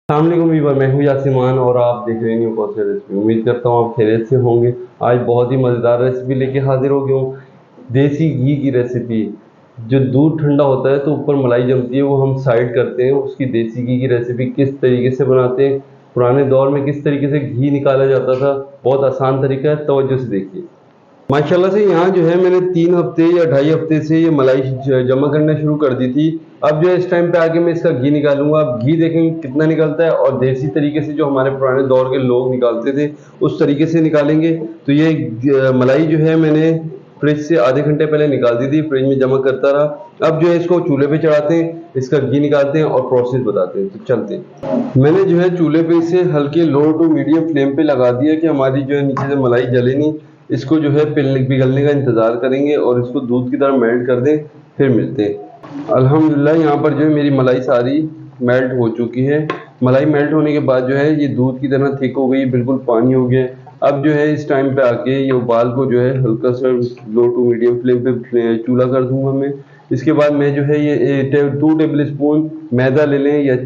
अस्सलामुअलैकुम, मैं हूँ यासिमान और आप देख रहे हैं कौन सी रेसिपी। उम्मीद करता हूँ आप खैरियत से होंगे। आज बहुत ही मज़ेदार रेसिपी लेके हाजिर हो गया हूँ। देसी घी की रेसिपी। जो दूध ठंडा होता है तो ऊपर मलाई जमती है, वो हम साइड करते हैं। उसकी देसी घी की रेसिपी किस तरीके से बनाते हैं, पुराने दौर में किस तरीके से घी निकाला जाता था, बहुत आसान तरीका है, तवज्जो से देखिए। माशाल्लाह से यहाँ जो है मैंने 3 हफ्ते या 2.5 हफ्ते से ये मलाई जमा करना शुरू कर दी थी। अब जो है इस टाइम पे आके मैं इसका घी निकालूंगा। अब घी देखेंगे कितना निकलता है, और देसी तरीके से जो हमारे पुराने दौर के लोग निकालते थे उस तरीके से निकालेंगे। तो ये मलाई जो है मैंने फ्रिज से आधे घंटे पहले निकाल दी थी, फ्रिज में जमा करता रहा। अब जो है इसको चूल्हे पे चढ़ाते हैं, इसका घी निकालते हैं और प्रोसेस बताते हैं। तो चलते हैं। मैंने जो है चूल्हे पे इसे हल्के लो टू मीडियम फ्लेम पे लगा दिया कि हमारी जो है नीचे से मलाई जले नहीं। इसको जो है पिघलने का इंतज़ार करेंगे और इसको दूध की तरह मेल्ट कर दें, फिर मिलते हैं। अल्हम्दुलिल्लाह यहाँ पर जो है मेरी मलाई सारी मेल्ट हो चुकी है। मलाई मेल्ट होने के बाद जो है ये दूध की तरह थिक हो गई, बिल्कुल पानी हो गया। अब जो है इस टाइम पे आके ये उबाल को जो है हल्का सा लो टू मीडियम फ्लेम पे चूल्हा कर दूंगा मैं। इसके बाद मैं जो है ये 2 टेबल स्पून मैदा ले लें या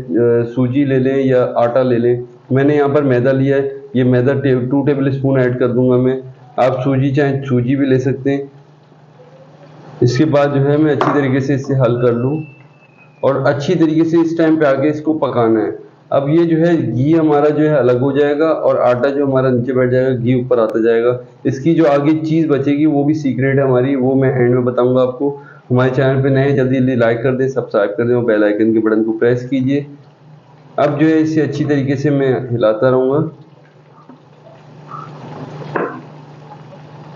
सूजी ले लें या आटा ले लें। मैंने यहाँ पर मैदा लिया है, ये मैदा 2 टेबल स्पून ऐड कर दूंगा मैं। आप सूजी चाहें सूजी भी ले सकते हैं। इसके बाद जो है मैं अच्छी तरीके से इसे हल कर लूँ और अच्छी तरीके से इस टाइम पे आके इसको पकाना है। अब ये जो है घी हमारा जो है अलग हो जाएगा और आटा जो हमारा नीचे बैठ जाएगा, घी ऊपर आता जाएगा। इसकी जो आगे चीज़ बचेगी वो भी सीक्रेट है हमारी, वो मैं एंड में बताऊंगा आपको। हमारे चैनल पे नए जल्दी जल्दी लाइक कर दें, सब्सक्राइब कर दें और बेल आइकन के बटन को प्रेस कीजिए। अब जो है इसे अच्छी तरीके से मैं हिलाता रहूँगा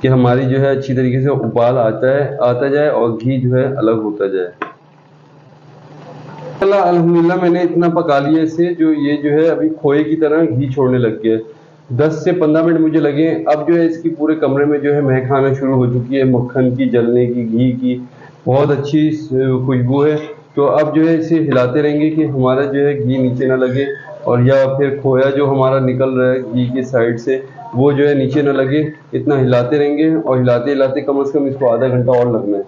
कि हमारी जो है अच्छी तरीके से उबाल आता जाए और घी जो है अलग होता जाए। अल्हम्दुलिल्लाह मैंने इतना पका लिया इसे, जो ये जो है अभी खोए की तरह घी छोड़ने लग गया है। 10 से 15 मिनट मुझे लगे। अब जो है इसकी पूरे कमरे में जो है महक आना शुरू हो चुकी है, मक्खन की, जलने की, घी की बहुत अच्छी खुशबू है। तो अब जो है इसे हिलाते रहेंगे कि हमारा जो है घी नीचे ना लगे, और या फिर खोया जो हमारा निकल रहा है घी के साइड से वो जो है नीचे ना लगे। इतना हिलाते रहेंगे और हिलाते हिलाते कम से कम इसको आधा घंटा और लगना है।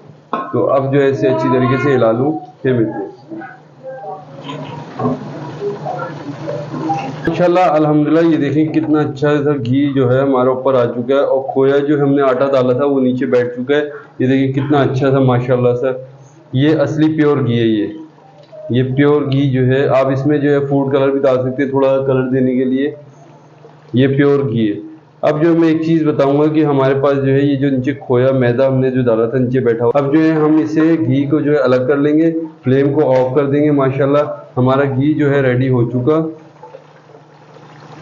तो अब जो है इसे अच्छी तरीके से हिला लूँ, फिर मिलते हैं। इंशाल्लाह अल्हम्दुलिल्लाह ये देखें कितना अच्छा सा घी जो है हमारा ऊपर आ चुका है, और खोया जो हमने आटा डाला था वो नीचे बैठ चुका है। ये देखिए कितना अच्छा सा माशाल्लाह सा, ये असली प्योर घी है। ये प्योर घी जो है, आप इसमें जो है फूड कलर भी डाल सकते हैं थोड़ा कलर देने के लिए। ये प्योर घी है। अब जो मैं एक चीज़ बताऊंगा कि हमारे पास जो है ये जो नीचे खोया मैदा हमने जो डाला था नीचे बैठा हुआ, अब जो है हम इसे घी को जो है अलग कर लेंगे, फ्लेम को ऑफ कर देंगे। माशाल्लाह हमारा घी जो है रेडी हो चुका।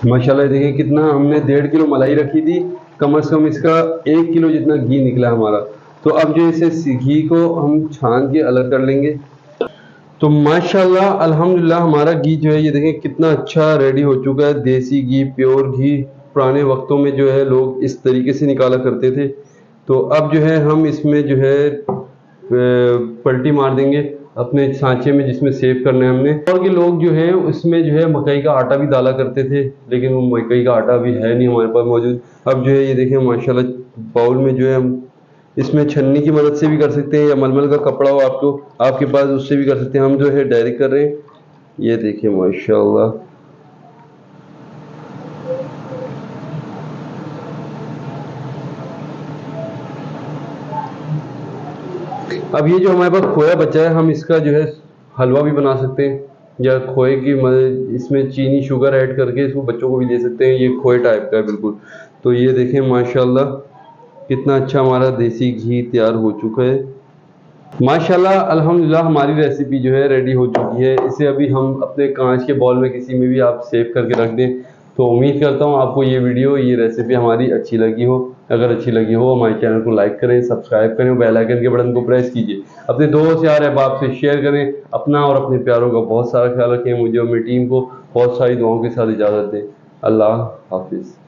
माशाल्लाह देखिए कितना, हमने 1.5 किलो मलाई रखी थी, कम से कम इसका 1 किलो जितना घी निकला हमारा। तो अब जो इसे घी को हम छान के अलग कर लेंगे। तो माशाल्लाह अल्हम्दुलिल्लाह हमारा घी जो है ये देखें कितना अच्छा रेडी हो चुका है। देसी घी, प्योर घी। पुराने वक्तों में जो है लोग इस तरीके से निकाला करते थे। तो अब जो है हम इसमें जो है पलटी मार देंगे अपने सांचे में जिसमें सेव करना है हमने। और के लोग जो हैं उसमें जो है मकई का आटा भी डाला करते थे, लेकिन वो मकई का आटा अभी है नहीं हमारे पास मौजूद। अब जो है ये देखें माशाल्लाह बाउल में जो है हम इसमें छन्नी की मदद से भी कर सकते हैं, या मलमल का कपड़ा हो आपके पास उससे भी कर सकते हैं। हम जो है डायरेक्ट कर रहे हैं। ये देखिए माशाल्लाह अब ये जो हमारे पास खोया बचा है, हम इसका जो है हलवा भी बना सकते हैं, या खोए की मदद इसमें चीनी शुगर ऐड करके इसको बच्चों को भी दे सकते हैं। ये खोए टाइप का है बिल्कुल। तो ये देखें माशाल्लाह कितना अच्छा हमारा देसी घी तैयार हो चुका है। माशाल्लाह अल्हम्दुलिल्लाह हमारी रेसिपी जो है रेडी हो चुकी है। इसे अभी हम अपने कांच के बॉल में किसी में भी आप सेव करके रख दें। तो उम्मीद करता हूँ आपको ये वीडियो, ये रेसिपी हमारी अच्छी लगी हो। अगर अच्छी लगी हो हमारे चैनल को लाइक करें, सब्सक्राइब करें, बेल आइकन के बटन को प्रेस कीजिए। अपने दोस्त यार अहबाब से शेयर करें। अपना और अपने प्यारों का बहुत सारा ख्याल रखें। मुझे और मेरी टीम को बहुत सारी दुआओं के साथ इजाज़त दें। अल्लाह हाफिज़।